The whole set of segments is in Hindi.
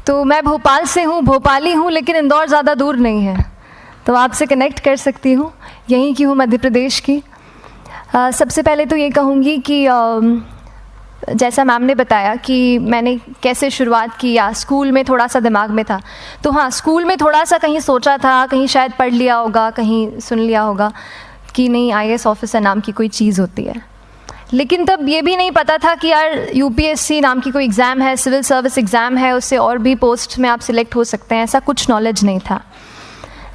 तो मैं भोपाल से हूँ, भोपाली हूँ, लेकिन इंदौर ज़्यादा दूर नहीं है, तो आपसे कनेक्ट कर सकती हूँ। यहीं की हूँ, मध्य प्रदेश की। सबसे पहले तो ये कहूँगी कि जैसा मैम ने बताया कि मैंने कैसे शुरुआत की, या स्कूल में थोड़ा सा दिमाग में था, तो हाँ, स्कूल में थोड़ा सा कहीं सोचा था, कहीं शायद पढ़ लिया होगा, कहीं सुन लिया होगा कि नहीं IAS ऑफिसर नाम की कोई चीज़ होती है। लेकिन तब ये भी नहीं पता था कि यार UPSC नाम की कोई एग्ज़ाम है, सिविल सर्विस एग्ज़ाम है, उससे और भी पोस्ट में आप सिलेक्ट हो सकते हैं, ऐसा कुछ नॉलेज नहीं था।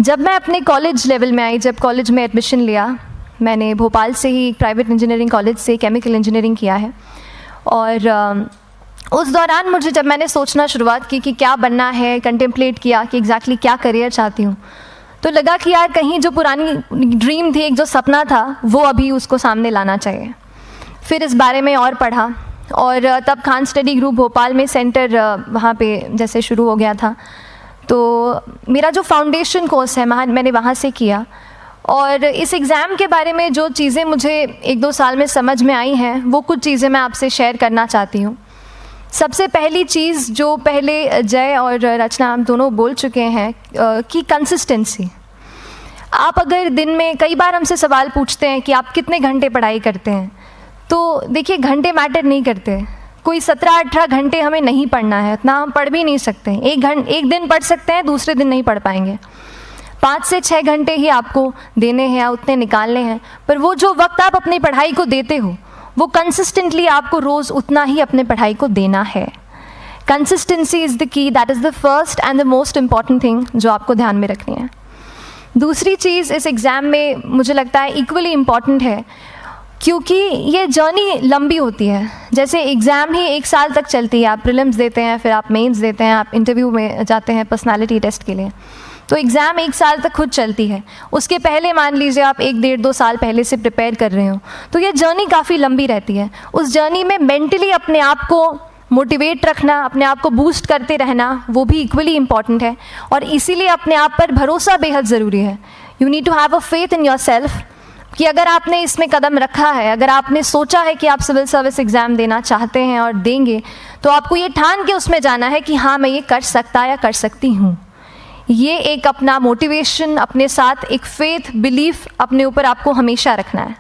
जब मैं अपने कॉलेज लेवल में आई, जब कॉलेज में एडमिशन लिया, मैंने भोपाल से ही प्राइवेट इंजीनियरिंग कॉलेज से केमिकल इंजीनियरिंग किया है, और उस दौरान मुझे जब मैंने सोचना शुरुआत की कि क्या बनना है, कंटेम्पलेट किया कि एग्जैक्टली क्या करियर चाहती हूँ, तो लगा कि यार कहीं जो पुरानी ड्रीम थी, एक जो सपना था, वो अभी उसको सामने लाना चाहिए। फिर इस बारे में और पढ़ा, और तब खान स्टडी ग्रुप भोपाल में सेंटर वहाँ पे जैसे शुरू हो गया था, तो मेरा जो फाउंडेशन कोर्स है मैंने वहाँ से किया। और इस एग्ज़ाम के बारे में जो चीज़ें मुझे 1-2 साल में समझ में आई हैं, वो कुछ चीज़ें मैं आपसे शेयर करना चाहती हूँ। सबसे पहली चीज़ जो पहले जय और रचना हम दोनों बोल चुके हैं कि कंसिस्टेंसी। आप अगर दिन में, कई बार हमसे सवाल पूछते हैं कि आप कितने घंटे पढ़ाई करते हैं, तो देखिए घंटे मैटर नहीं करते। कोई 17-18 घंटे हमें नहीं पढ़ना है, इतना हम पढ़ भी नहीं सकते। एक दिन पढ़ सकते हैं, दूसरे दिन नहीं पढ़ पाएंगे। 5 से 6 घंटे ही आपको देने हैं, उतने निकालने हैं। पर वो जो वक्त आप अपनी पढ़ाई को देते हो, वो कंसिस्टेंटली आपको रोज़ उतना ही अपने पढ़ाई को देना है। Consistency is the key, that is the first and the most important thing जो आपको ध्यान में रखनी है। दूसरी चीज़ इस एग्ज़ाम में मुझे लगता है इक्वली इम्पॉर्टेंट है, क्योंकि ये जर्नी लंबी होती है। जैसे एग्ज़ाम ही 1 साल तक चलती है, आप प्रीलिम्स देते हैं, फिर आप मेंस देते हैं, आप इंटरव्यू में जाते हैं पर्सनालिटी टेस्ट के लिए, तो एग्ज़ाम 1 साल तक खुद चलती है। उसके पहले मान लीजिए आप 1-1.5-2 साल पहले से प्रिपेयर कर रहे हो, तो ये जर्नी काफ़ी लंबी रहती है। उस जर्नी में मेंटली अपने आप को मोटिवेट रखना, अपने आप को बूस्ट करते रहना, वो भी इक्वली इम्पॉर्टेंट है। और इसीलिए अपने आप पर भरोसा बेहद ज़रूरी है। You need to have a faith in yourself कि अगर आपने इसमें कदम रखा है, अगर आपने सोचा है कि आप सिविल सर्विस एग्ज़ाम देना चाहते हैं और देंगे, तो आपको ये ठान के उसमें जाना है कि हाँ, मैं ये कर सकता या कर सकती हूँ। ये एक अपना मोटिवेशन, अपने साथ एक फेथ, बिलीफ अपने ऊपर आपको हमेशा रखना है।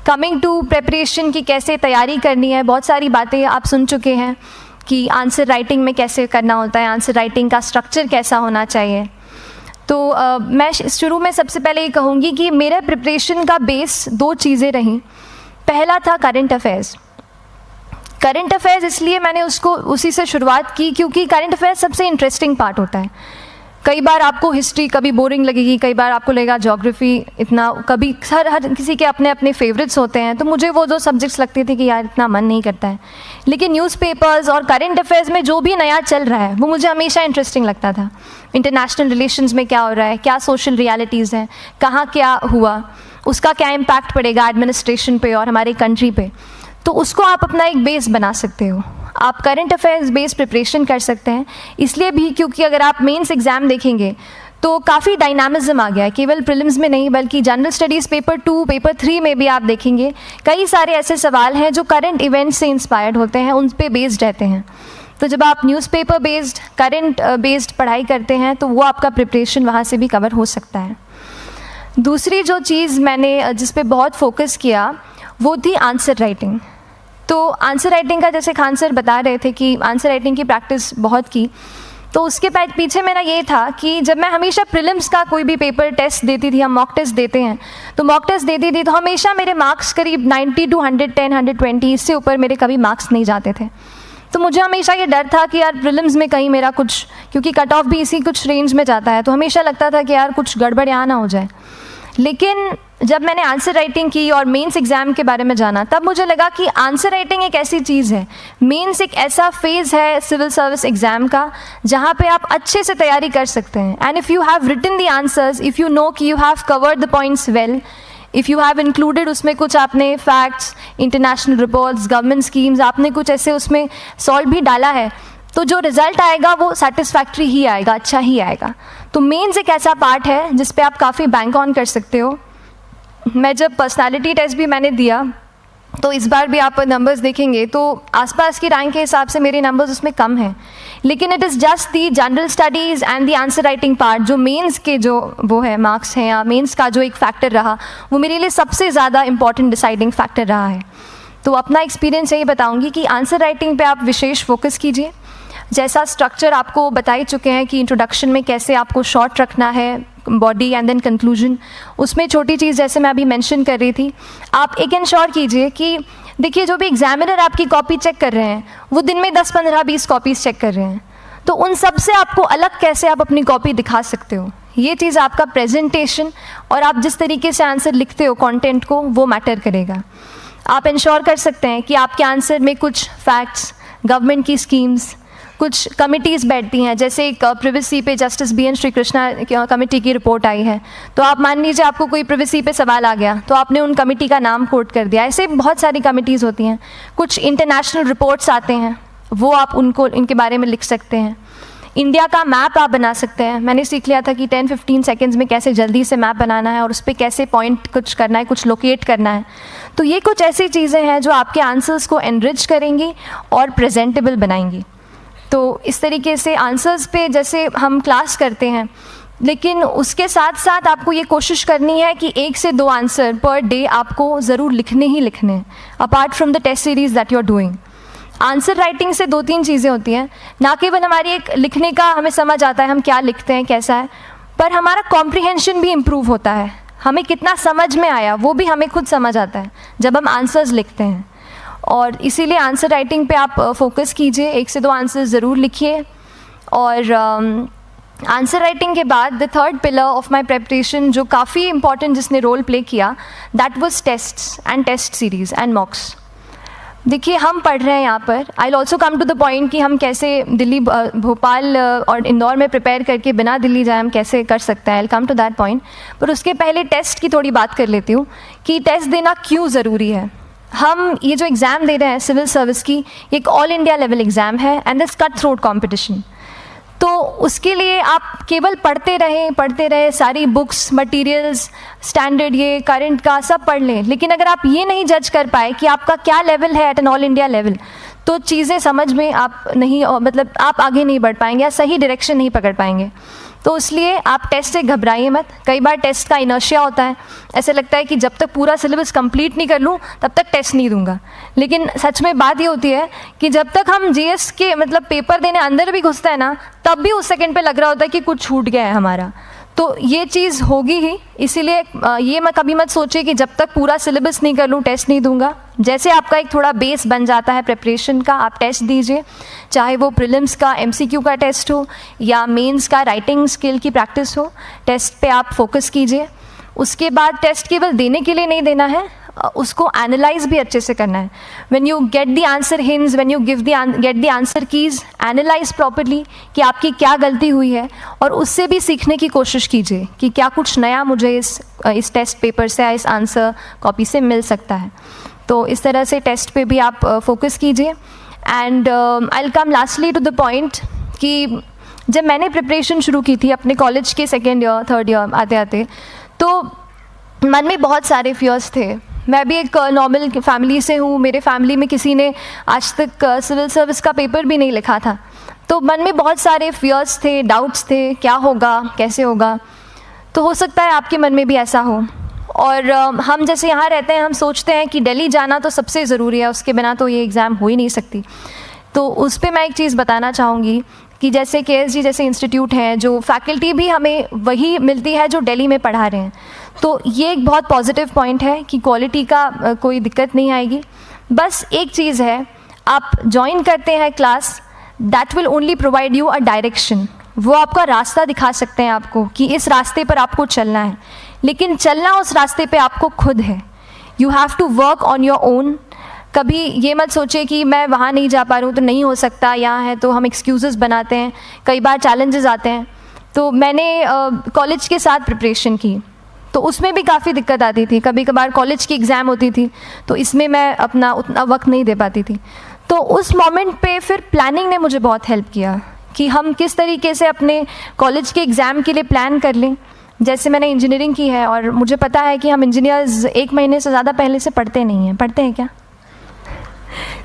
कमिंग टू प्रेपरेशन की कैसे तैयारी करनी है, बहुत सारी बातें आप सुन चुके हैं कि आंसर राइटिंग में कैसे करना होता है, आंसर राइटिंग का स्ट्रक्चर कैसा होना चाहिए। तो मैं शुरू में सबसे पहले ये कहूँगी कि मेरे प्रिपरेशन का बेस 2 चीज़ें रहीं। पहला था करंट अफेयर्स। करंट अफेयर्स इसलिए मैंने उसको उसी से शुरुआत की क्योंकि करंट अफेयर्स सबसे इंटरेस्टिंग पार्ट होता है। कई बार आपको हिस्ट्री कभी बोरिंग लगेगी, कई बार आपको लगेगा ज्योग्राफी इतना, कभी हर किसी के अपने अपने फेवरेट्स होते हैं। तो मुझे वो 2 सब्जेक्ट्स लगते थे कि यार इतना मन नहीं करता है, लेकिन न्यूज़पेपर्स और करंट अफेयर्स में जो भी नया चल रहा है वो मुझे हमेशा इंटरेस्टिंग लगता था। इंटरनेशनल रिलेशंस में क्या हो रहा है, क्या सोशल रियलिटीज़ हैं, कहाँ क्या हुआ, उसका क्या इम्पैक्ट पड़ेगा एडमिनिस्ट्रेशन पे और हमारी कंट्री पे, तो उसको आप अपना एक बेस बना सकते हो। आप करंट अफेयर्स बेस्ड प्रिपरेशन कर सकते हैं, इसलिए भी क्योंकि अगर आप मेंस एग्ज़ाम देखेंगे तो काफ़ी डायनामिज्म आ गया है, केवल प्रीलिम्स में नहीं बल्कि जनरल स्टडीज़ पेपर 2, पेपर 3 में भी आप देखेंगे कई सारे ऐसे सवाल हैं जो करंट इवेंट्स से इंस्पायर्ड होते हैं, उन पे बेस्ड रहते हैं। तो जब आप न्यूज़पेपर बेस्ड, करंट बेस्ड पढ़ाई करते हैं तो वो आपका प्रिपरेशन वहाँ से भी कवर हो सकता है। दूसरी जो चीज़ मैंने जिस पे बहुत फोकस किया वो थी आंसर राइटिंग। तो आंसर राइटिंग का जैसे खान सर बता रहे थे कि आंसर राइटिंग की प्रैक्टिस बहुत की, तो उसके पीछे मेरा ये था कि जब मैं हमेशा प्रीलिम्स का कोई भी पेपर टेस्ट देती थी, हम मॉक टेस्ट देते हैं, तो मॉक टेस्ट देती थी तो हमेशा मेरे मार्क्स करीब 90 to 110, 120, इससे ऊपर मेरे कभी मार्क्स नहीं जाते थे। तो मुझे हमेशा ये डर था कि यार प्रीलिम्स में कहीं मेरा कुछ, क्योंकि कट ऑफ भी इसी कुछ रेंज में जाता है, तो हमेशा लगता था कि यार कुछ गड़बड़ यहाँ ना हो जाए। लेकिन जब मैंने आंसर राइटिंग की और मेंस एग्ज़ाम के बारे में जाना, तब मुझे लगा कि आंसर राइटिंग एक ऐसी चीज़ है, मेंस एक ऐसा फेज़ है सिविल सर्विस एग्ज़ाम का जहाँ पे आप अच्छे से तैयारी कर सकते हैं। And if you have written the answers, if you know कि you have covered the points well, if you have included उसमें कुछ आपने facts, international reports, government schemes, आपने कुछ ऐसे उसमें सॉल्व भी डाला है, तो जो रिज़ल्ट आएगा वो सेटिस्फैक्ट्री ही आएगा, अच्छा ही आएगा। तो मेंस एक ऐसा पार्ट है जिस पे आप काफ़ी बैंक ऑन कर सकते हो। मैं जब पर्सनालिटी टेस्ट भी मैंने दिया तो इस बार भी आप नंबर्स देखेंगे तो आसपास की रैंक के हिसाब से मेरे नंबर्स उसमें कम हैं, लेकिन it is just the general studies and the answer writing part, जो मेंस के जो वो है मार्क्स हैं या मेंस का जो एक फैक्टर रहा, वो मेरे लिए सबसे ज़्यादा इंपॉर्टेंट डिसाइडिंग फैक्टर रहा है। तो अपना एक्सपीरियंस यही बताऊंगी कि आंसर राइटिंग पे आप विशेष फोकस कीजिए। जैसा स्ट्रक्चर आपको बता ही चुके हैं कि इंट्रोडक्शन में कैसे आपको शॉर्ट रखना है, बॉडी एंड देन कंक्लूजन, उसमें छोटी चीज़ जैसे मैं अभी मेंशन कर रही थी, आप एक इंश्योर कीजिए कि देखिए जो भी एग्जामिनर आपकी कॉपी चेक कर रहे हैं वो दिन में 10, 15, 20 कॉपीज़ चेक कर रहे हैं, तो उन सब से आपको अलग कैसे आप अपनी कॉपी दिखा सकते हो, ये चीज़ आपका प्रेजेंटेशन और आप जिस तरीके से आंसर लिखते हो कंटेंट को, वो मैटर करेगा। आप इंश्योर कर सकते हैं कि आपके आंसर में कुछ फैक्ट्स, गवर्नमेंट की स्कीम्स, कुछ कमिटीज़ बैठती हैं, जैसे एक प्रिवेसी पे justice BN Shri Krishna committee की रिपोर्ट आई है, तो आप मान लीजिए आपको कोई प्रिवेसी पे सवाल आ गया तो आपने उन कमेटी का नाम कोट कर दिया। ऐसे बहुत सारी कमिटीज़ होती हैं। कुछ इंटरनेशनल रिपोर्ट्स आते हैं, वो आप इनके बारे में लिख सकते हैं। इंडिया का मैप आप बना सकते हैं। मैंने सीख लिया था कि 10-15 सेकेंड्स में कैसे जल्दी से मैप बनाना है और उस पर कैसे पॉइंट कुछ करना है, कुछ लोकेट करना है। तो ये कुछ ऐसी चीज़ें हैं जो आपके आंसर्स को एनरिच करेंगी और प्रेजेंटेबल बनाएंगी। तो इस तरीके से आंसर्स पे जैसे हम क्लास करते हैं, लेकिन उसके साथ साथ आपको ये कोशिश करनी है कि 1 से 2 आंसर पर डे आपको ज़रूर लिखने ही लिखने हैं, apart from the test series that you are doing. Answer writing से 2-3 चीज़ें होती हैं, ना केवल हमारी एक लिखने का हमें समझ आता है हम क्या लिखते हैं कैसा है, पर हमारा कॉम्प्रिहेंशन भी इम्प्रूव होता है। हमें कितना समझ में आया वो भी हमें खुद समझ आता है जब हम आंसर्स लिखते हैं। और इसीलिए आंसर राइटिंग पे आप फोकस कीजिए, 1 से 2 आंसर ज़रूर लिखिए। और आंसर राइटिंग के बाद the third pillar of my preparation जो काफ़ी इंपॉर्टेंट जिसने रोल प्ले किया, that was tests and test series and mocks. देखिए हम पढ़ रहे हैं यहाँ पर, I will also come to the point कि हम कैसे दिल्ली, भोपाल और इंदौर में प्रिपेयर करके बिना दिल्ली जाए हम कैसे कर सकते हैं, I will come to that point. पर उसके पहले टेस्ट की थोड़ी बात कर लेती हूँ कि टेस्ट देना क्यों ज़रूरी है। हम ये जो एग्ज़ाम दे रहे हैं सिविल सर्विस की, ये एक ऑल इंडिया लेवल एग्ज़ाम है and this cut throat competition. तो उसके लिए आप केवल पढ़ते रहें, सारी बुक्स, मटेरियल्स, स्टैंडर्ड ये करंट का सब पढ़ लें, लेकिन अगर आप ये नहीं जज कर पाए कि आपका क्या लेवल है at an all India level, तो चीज़ें समझ में आप नहीं, मतलब आप आगे नहीं बढ़ पाएंगे या सही डायरेक्शन नहीं पकड़ पाएंगे। तो इसलिए आप टेस्ट से घबराइए मत। कई बार टेस्ट का इनर्शिया होता है, ऐसे लगता है कि जब तक पूरा सिलेबस कंप्लीट नहीं कर लूँ तब तक टेस्ट नहीं दूंगा, लेकिन सच में बात ये होती है कि जब तक हम GS के मतलब पेपर देने अंदर भी घुसते हैं ना, तब भी उस सेकंड पे लग रहा होता है कि कुछ छूट गया है हमारा। तो ये चीज़ होगी ही, इसीलिए ये मैं कभी मत सोचिए कि जब तक पूरा सिलेबस नहीं कर लूँ टेस्ट नहीं दूंगा। जैसे आपका एक थोड़ा बेस बन जाता है प्रिपरेशन का, आप टेस्ट दीजिए, चाहे वो प्रीलिम्स का MCQ का टेस्ट हो या मेंस का राइटिंग स्किल की प्रैक्टिस हो, टेस्ट पे आप फोकस कीजिए। उसके बाद टेस्ट केवल देने के लिए नहीं देना है, उसको एनालाइज भी अच्छे से करना है। When you get the answer hints, when you get the answer keys, analyse properly कि आपकी क्या गलती हुई है और उससे भी सीखने की कोशिश कीजिए कि क्या कुछ नया मुझे इस टेस्ट पेपर से या इस आंसर कॉपी से मिल सकता है। तो इस तरह से टेस्ट पे भी आप फोकस कीजिए। And I will come lastly to the point कि जब मैंने प्रिपरेशन शुरू की थी अपने कॉलेज के 2nd ईयर 3rd ईयर आते आते, तो मन में बहुत सारे फियर्स थे। मैं भी एक नॉर्मल फैमिली से हूँ, मेरे फैमिली में किसी ने आज तक सिविल सर्विस का पेपर भी नहीं लिखा था, तो मन में बहुत सारे फियर्स थे, डाउट्स थे, क्या होगा, कैसे होगा। तो हो सकता है आपके मन में भी ऐसा हो। और हम जैसे यहाँ रहते हैं, हम सोचते हैं कि दिल्ली जाना तो सबसे ज़रूरी है, उसके बिना तो ये एग्ज़ाम हो ही नहीं सकती। तो उस पर मैं एक चीज़ बताना चाहूँगी कि जैसे KSG जैसे इंस्टीट्यूट हैं, जो फैकल्टी भी हमें वही मिलती है जो दिल्ली में पढ़ा रहे हैं, तो ये एक बहुत पॉजिटिव पॉइंट है कि क्वालिटी का कोई दिक्कत नहीं आएगी। बस एक चीज़ है, आप ज्वाइन करते हैं class, that will only provide you a direction. वो आपका रास्ता दिखा सकते हैं आपको कि इस रास्ते पर आपको चलना है, लेकिन चलना उस रास्ते पे आपको खुद है। You have to work on your own. कभी ये मत सोचिए कि मैं वहाँ नहीं जा पा रहा हूँ तो नहीं हो सकता, यहाँ है, तो हम एक्सक्यूज़ेस बनाते हैं, कई बार चैलेंजेस आते हैं। तो मैंने कॉलेज के साथ प्रिपरेशन की, तो उसमें भी काफ़ी दिक्कत आती थी। कभी कभार कॉलेज की एग्ज़ाम होती थी तो इसमें मैं अपना उतना वक्त नहीं दे पाती थी। तो उस मोमेंट पे फिर प्लानिंग ने मुझे बहुत हेल्प किया कि हम किस तरीके से अपने कॉलेज के एग्ज़ाम के लिए प्लान कर लें। जैसे मैंने इंजीनियरिंग की है और मुझे पता है कि हम इंजीनियर्स 1 महीने से ज़्यादा पहले से पढ़ते नहीं हैं। पढ़ते हैं क्या?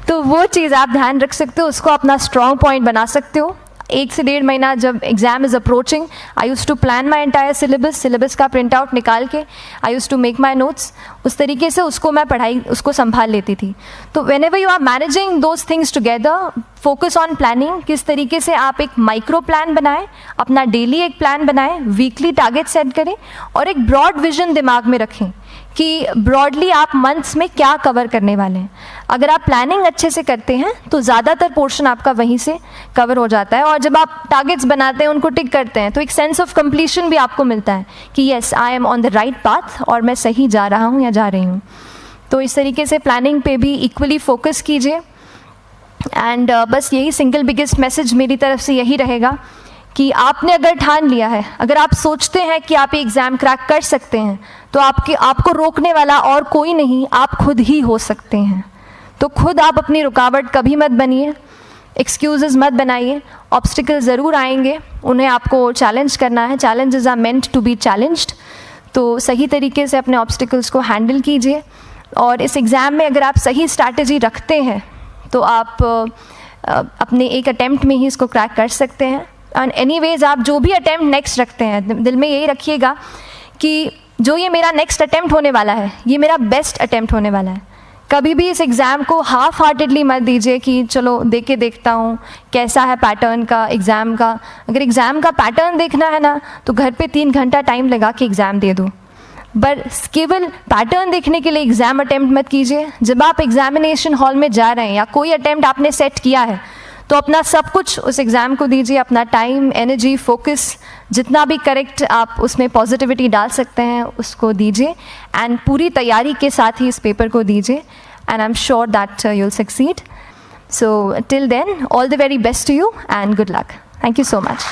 तो वो चीज़ आप ध्यान रख सकते हो, उसको अपना स्ट्रॉन्ग पॉइंट बना सकते हो। 1 से 1.5 महीना जब exam is approaching, I use to plan my entire syllabus का प्रिंट आउट निकाल के I use to make my notes, उस तरीके से उसको मैं उसको संभाल लेती थी। तो whenever you are managing those things together, focus on planning, किस तरीके से आप एक माइक्रो प्लान बनाएं, अपना डेली एक प्लान बनाएं, वीकली टारगेट सेट करें और एक ब्रॉड विजन दिमाग में रखें कि ब्रॉडली आप मंथ्स में क्या कवर करने वाले हैं। अगर आप प्लानिंग अच्छे से करते हैं तो ज़्यादातर पोर्शन आपका वहीं से कवर हो जाता है, और जब आप टारगेट्स बनाते हैं, उनको टिक करते हैं, तो एक सेंस ऑफ कंप्लीशन भी आपको मिलता है कि yes I am on the right path और मैं सही जा रहा हूँ या जा रही हूँ। तो इस तरीके से प्लानिंग पे भी इक्वली फोकस कीजिए। एंड बस यही सिंगल बिगेस्ट मैसेज मेरी तरफ से यही रहेगा कि आपने अगर ठान लिया है, अगर आप सोचते हैं कि आप एग्ज़ाम क्रैक कर सकते हैं, तो आपको रोकने वाला और कोई नहीं, आप खुद ही हो सकते हैं। तो खुद आप अपनी रुकावट कभी मत बनिए, एक्सक्यूज़ेस मत बनाइए। ऑब्स्टिकल ज़रूर आएंगे, उन्हें आपको चैलेंज करना है। Challenges are meant to be challenged. तो सही तरीके से अपने ऑब्स्टिकल्स को हैंडल कीजिए, और इस एग्ज़ाम में अगर आप सही स्ट्रैटेजी रखते हैं तो आप अपने एक अटैम्प्ट में ही इसको क्रैक कर सकते हैं। एंड एनीवेज आप जो भी अटैम्प्ट नेक्स्ट रखते हैं, दिल में यही रखिएगा कि जो ये मेरा नेक्स्ट अटैम्प्ट होने वाला है, ये मेरा बेस्ट अटैम्प्ट होने वाला है। कभी भी इस एग्ज़ाम को हाफ हार्टेडली मत दीजिए कि चलो दे के देखता हूँ कैसा है पैटर्न का एग्ज़ाम का। अगर एग्ज़ाम का पैटर्न देखना है ना, तो घर पे 3 घंटा टाइम लगा के एग्ज़ाम दे दो, बस केवल पैटर्न देखने के लिए एग्ज़ाम अटैम्प्ट मत कीजिए। जब आप एग्जामिनेशन हॉल में जा रहे हैं या कोई अटैम्प्ट आपने सेट किया है, तो अपना सब कुछ उस एग्ज़ाम को दीजिए, अपना टाइम, एनर्जी, फोकस, जितना भी करेक्ट आप उसमें पॉजिटिविटी डाल सकते हैं उसको दीजिए, एंड पूरी तैयारी के साथ ही इस पेपर को दीजिए, and I am sure that you will succeed. So till then, all the very best to you and good luck. Thank you so much.